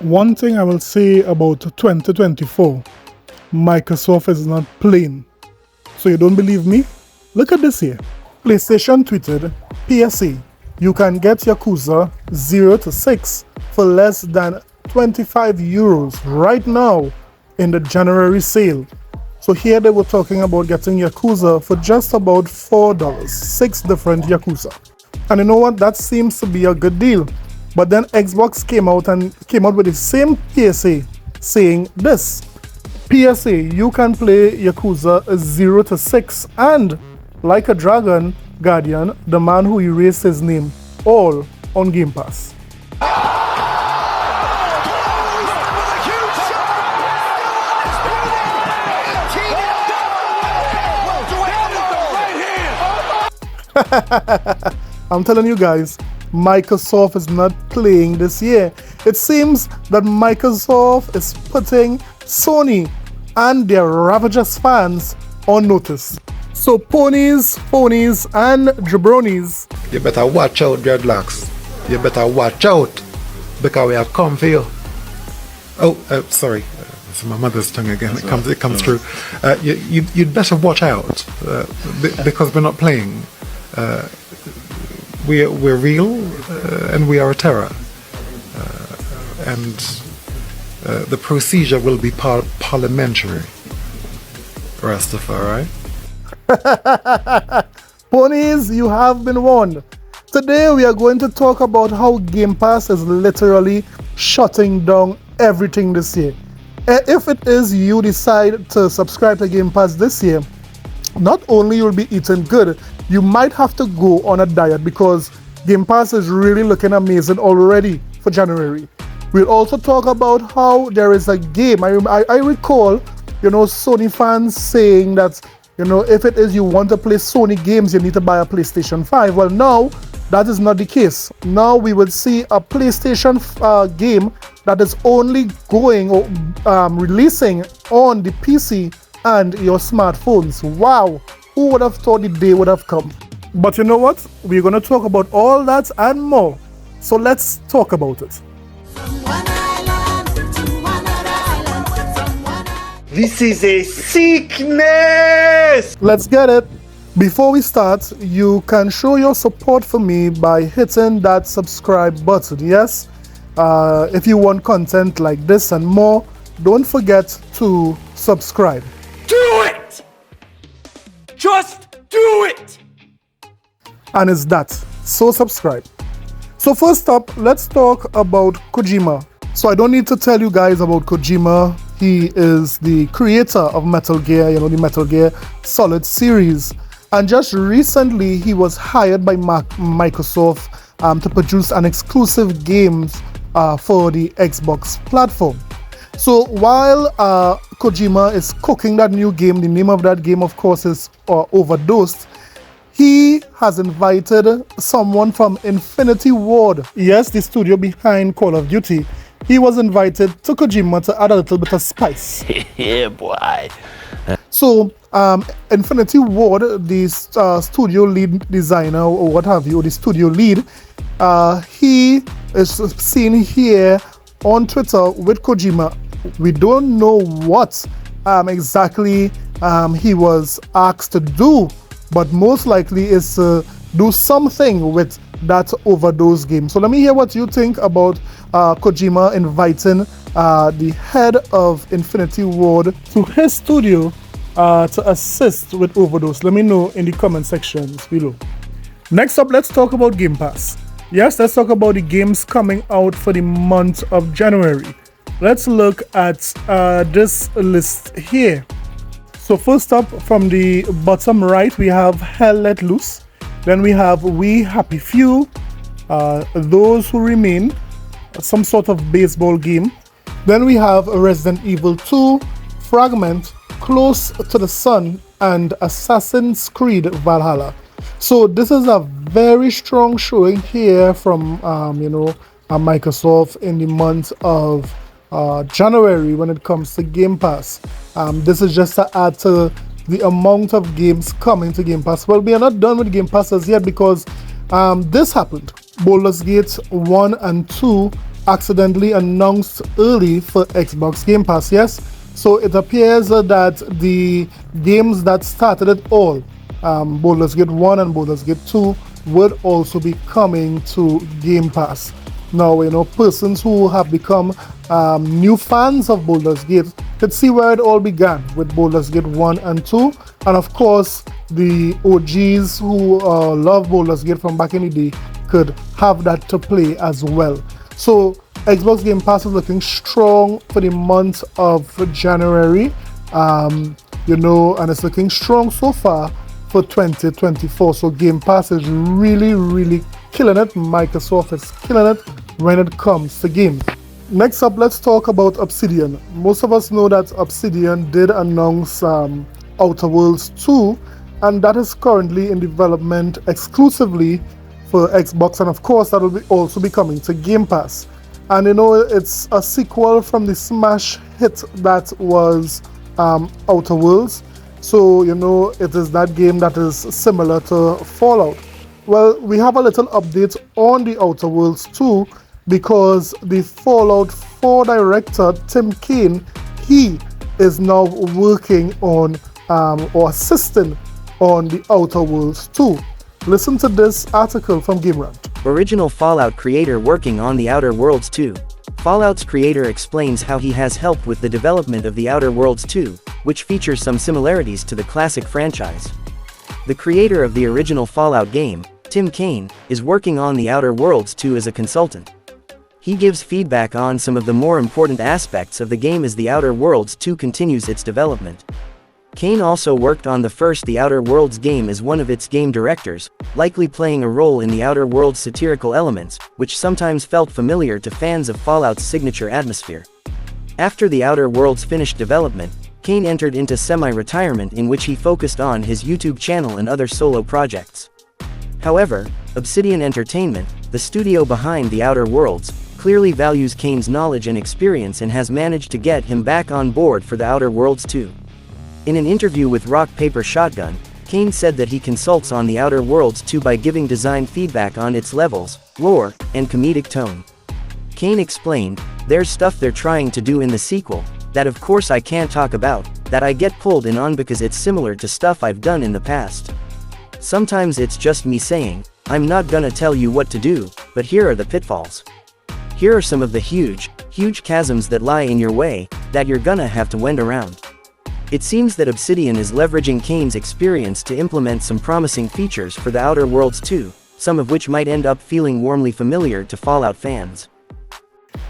One thing I will say about 2024, Microsoft is not playing. So you don't believe me? Look at this here. PlayStation tweeted, PSA, you can get Yakuza 0 to 6 for less than 25 euros right now in the January sale. So here they were talking about getting Yakuza for just about $4, 6 different Yakuza. And you know what? That seems to be a good deal. But then Xbox came out with the same PSA saying this. PSA, you can play Yakuza 0 to 6 and Like a Dragon, Guardian, the man who erased his name, all on Game Pass. I'm telling you guys, Microsoft is not playing this year. It seems that Microsoft is putting Sony and their Ravagers fans on notice. So ponies, phonies, and jabronis, you better watch out, dreadlocks. You better watch out, because we have come for you. Sorry. It's my mother's tongue again. It comes through. You'd better watch out, because we're not playing. We're real, and we are a terror. And the procedure will be parliamentary. Rastafari. Ponies, you have been warned. Today we are going to talk about how Game Pass is literally shutting down everything this year. If it is you decide to subscribe to Game Pass this year, not only you'll be eating good, you might have to go on a diet because Game Pass is really looking amazing already for January. We'll also talk about how there is a game. I recall, Sony fans saying that, if it is you want to play Sony games, you need to buy a PlayStation 5. Well, now that is not the case. Now we will see a PlayStation game that is only going or releasing on the PC and your smartphones. Wow, who would have thought the day would have come? But you know what? We're going to talk about all that and more. So let's talk about it. This is a sickness! Let's get it. Before we start, you can show your support for me by hitting that subscribe button, yes? If you want content like this and more, don't forget to subscribe. Do it! Just do it! And it's that. So subscribe. So first up, let's talk about Kojima. So I don't need to tell you guys about Kojima. He is the creator of Metal Gear, the Metal Gear Solid series. And just recently, he was hired by Microsoft to produce an exclusive game for the Xbox platform. So while Kojima is cooking that new game, the name of that game, of course, is Overdosed, he has invited someone from Infinity Ward, yes, the studio behind Call of Duty. He was invited to Kojima to add a little bit of spice. Yeah, boy. So, Infinity Ward, the studio lead designer or what have you, or the studio lead, he is seen here on Twitter with Kojima. We don't know what exactly he was asked to do, but most likely is to do something with that Overdose game. So let me hear what you think about Kojima inviting the head of Infinity Ward to his studio to assist with Overdose. Let me know in the comment sections below. Next up, let's talk about Game Pass. Yes, let's talk about the games coming out for the month of January. Let's look at this list here. So first up, from the bottom right, we have Hell Let Loose. Then we have We Happy Few, Those Who Remain, some sort of baseball game. Then we have Resident Evil 2, Fragment, Close to the Sun, and Assassin's Creed Valhalla. So this is a very strong showing here from Microsoft in the month of January when it comes to Game Pass. This is just to add to the amount of games coming to Game Pass. Well, we are not done with Game Pass as yet because this happened. Baldur's Gate 1 and 2 accidentally announced early for Xbox Game Pass, yes? So it appears that the games that started it all, Baldur's Gate 1 and Baldur's Gate 2, would also be coming to Game Pass. Now, persons who have become new fans of Baldur's Gate could see where it all began with Baldur's Gate 1 and 2. And of course, the OGs who love Baldur's Gate from back in the day could have that to play as well. So Xbox Game Pass is looking strong for the month of January, and it's looking strong so far for 2024. So Game Pass is really, really killing it. Microsoft is killing it when it comes to games. Next up, let's talk about Obsidian. Most of us know that Obsidian did announce Outer Worlds 2, and that is currently in development exclusively for Xbox, and of course that will also be coming to Game Pass. And it's a sequel from the smash hit that was Outer Worlds. So it is that game that is similar to Fallout. Well, we have a little update on the Outer Worlds 2 because the Fallout 4 director Tim Cain, he is now working on or assisting on the Outer Worlds 2. Listen to this article from GameRant. Original Fallout creator working on the Outer Worlds 2. Fallout's creator explains how he has helped with the development of the Outer Worlds 2, which features some similarities to the classic franchise. The creator of the original Fallout game, Tim Cain, is working on the Outer Worlds 2 as a consultant. He gives feedback on some of the more important aspects of the game as the Outer Worlds 2 continues its development. Cain also worked on the Outer Worlds game as one of its game directors, likely playing a role in the Outer Worlds' satirical elements, which sometimes felt familiar to fans of Fallout's signature atmosphere. After the Outer Worlds finished development, Cain entered into semi-retirement in which he focused on his YouTube channel and other solo projects. However, Obsidian Entertainment, the studio behind the Outer Worlds, clearly values Cain's knowledge and experience and has managed to get him back on board for the Outer Worlds 2. In an interview with Rock Paper Shotgun, Cain said that he consults on the Outer Worlds 2 by giving design feedback on its levels, lore, and comedic tone. Cain explained, "There's stuff they're trying to do in the sequel, that of course I can't talk about, that I get pulled in on because it's similar to stuff I've done in the past. Sometimes it's just me saying, I'm not gonna tell you what to do, but here are the pitfalls. Here are some of the huge chasms that lie in your way, that you're gonna have to wend around." It seems that Obsidian is leveraging Cain's experience to implement some promising features for the Outer Worlds 2, some of which might end up feeling warmly familiar to Fallout fans.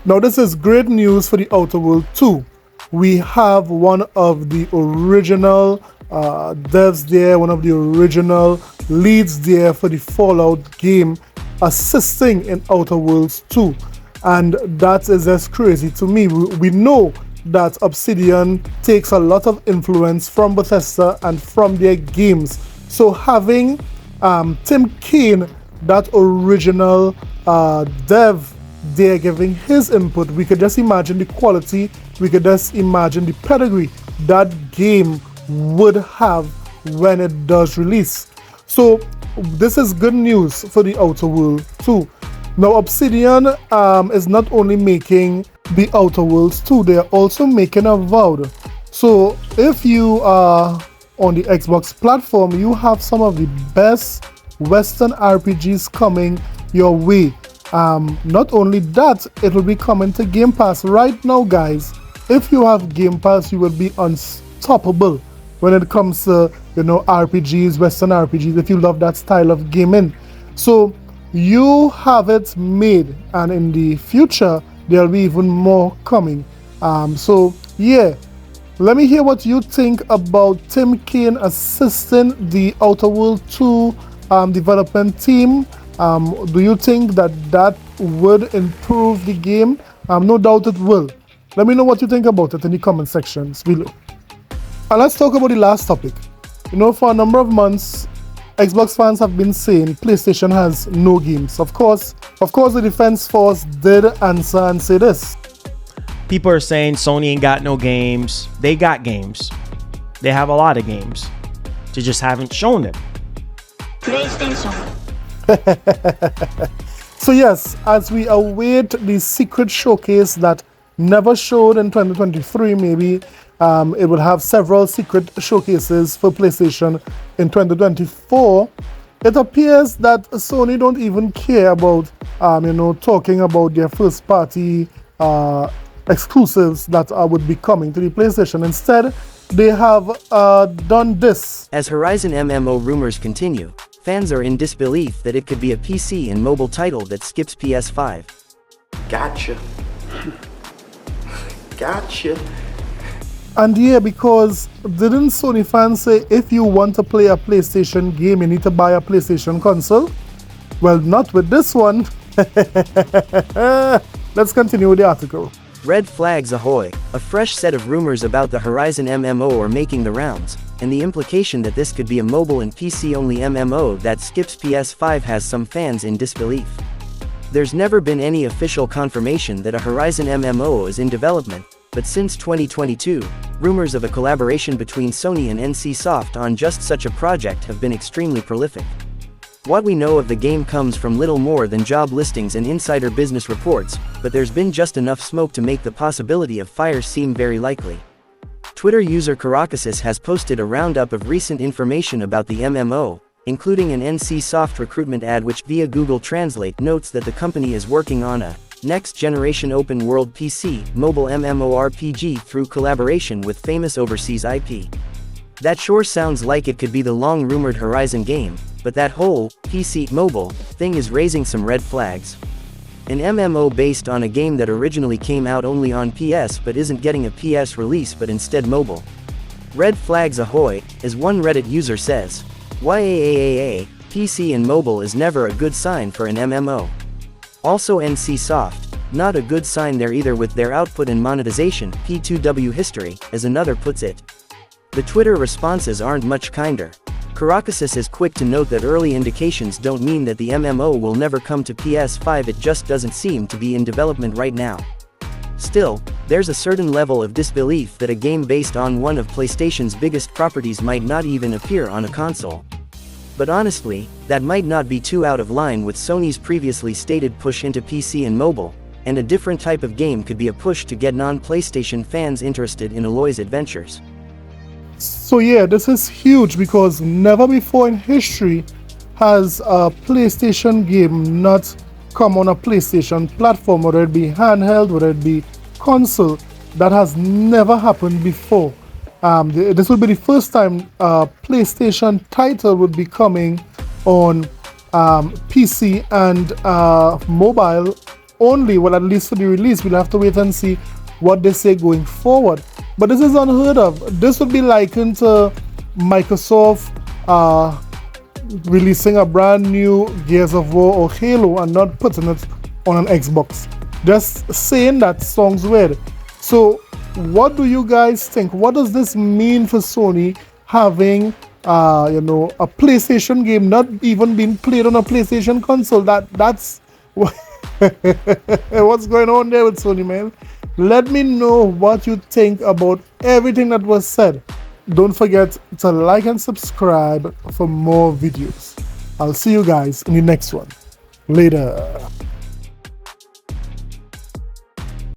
Now this is great news for the Outer Worlds 2. We have one of the original devs there, one of the original leads there for the Fallout game assisting in Outer Worlds 2. And that is just crazy to me. We know that Obsidian takes a lot of influence from Bethesda and from their games. So having Tim Cain, that original dev there giving his input, we could just imagine the quality, we could just imagine the pedigree that game would have when it does release. So this is good news for the Outer Worlds 2. Now Obsidian is not only making the Outer Worlds 2, they are also making Avowed. So if you are on the Xbox platform, you have some of the best Western RPGs coming your way. Not only that, it will be coming to Game Pass right now, guys. If you have Game Pass, you will be unstoppable when it comes to RPGs, Western RPGs, if you love that style of gaming. So you have it made, and in the future there'll be even more coming. So yeah, let me hear what you think about Tim Cain assisting the Outer Worlds 2 development team. Do you think that would improve the game? No doubt it will. Let me know what you think about it in the comment sections below. And let's talk about the last topic. For a number of months, Xbox fans have been saying PlayStation has no games. Of course, the Defense Force did answer and say this. People are saying Sony ain't got no games. They got games. They have a lot of games. They just haven't shown them. PlayStation. So yes, as we await the secret showcase that never showed in 2023, maybe it will have several secret showcases for PlayStation in 2024. It appears that Sony don't even care about, talking about their first party exclusives that would be coming to the PlayStation. Instead, they have done this. As Horizon MMO rumors continue, fans are in disbelief that it could be a PC and mobile title that skips PS5. Gotcha. Gotcha. And yeah, because didn't Sony fans say if you want to play a PlayStation game, you need to buy a PlayStation console? Well, not with this one. Let's continue with the article. Red flags ahoy! A fresh set of rumors about the Horizon MMO are making the rounds, and the implication that this could be a mobile and PC-only MMO that skips PS5 has some fans in disbelief. There's never been any official confirmation that a Horizon MMO is in development, but since 2022, rumors of a collaboration between Sony and NCSoft on just such a project have been extremely prolific. What we know of the game comes from little more than job listings and insider business reports, but there's been just enough smoke to make the possibility of fire seem very likely. Twitter user Caracassus has posted a roundup of recent information about the MMO, including an NCSoft recruitment ad which via Google Translate notes that the company is working on a next-generation open-world PC, mobile MMORPG through collaboration with famous overseas IP. That sure sounds like it could be the long-rumored Horizon game, but that whole PC mobile thing is raising some red flags. An MMO based on a game that originally came out only on PS but isn't getting a PS release but instead mobile. Red flags ahoy, as one Reddit user says. YAAAA, PC and mobile is never a good sign for an MMO. Also NCSoft, not a good sign there either with their output and monetization, P2W history, as another puts it. The Twitter responses aren't much kinder. Caracassus is quick to note that early indications don't mean that the MMO will never come to PS5, it just doesn't seem to be in development right now. Still, there's a certain level of disbelief that a game based on one of PlayStation's biggest properties might not even appear on a console. But honestly, that might not be too out of line with Sony's previously stated push into PC and mobile, and a different type of game could be a push to get non-PlayStation fans interested in Aloy's adventures. So yeah, this is huge because never before in history has a PlayStation game not come on a PlayStation platform, whether it be handheld, whether it be console. That has never happened before. This will be the first time a PlayStation title would be coming on PC and mobile only. Well, at least for the release, we'll have to wait and see what they say going forward. But this is unheard of. This would be likened to Microsoft releasing a brand new Gears of War or Halo and not putting it on an Xbox. Just saying that sounds weird. So what do you guys think? What does this mean for Sony having a PlayStation game not even being played on a PlayStation console? That's what's going on there with Sony, man. Let me know what you think about everything that was said. Don't forget to like and subscribe for more videos. I'll see you guys in the next one. Later.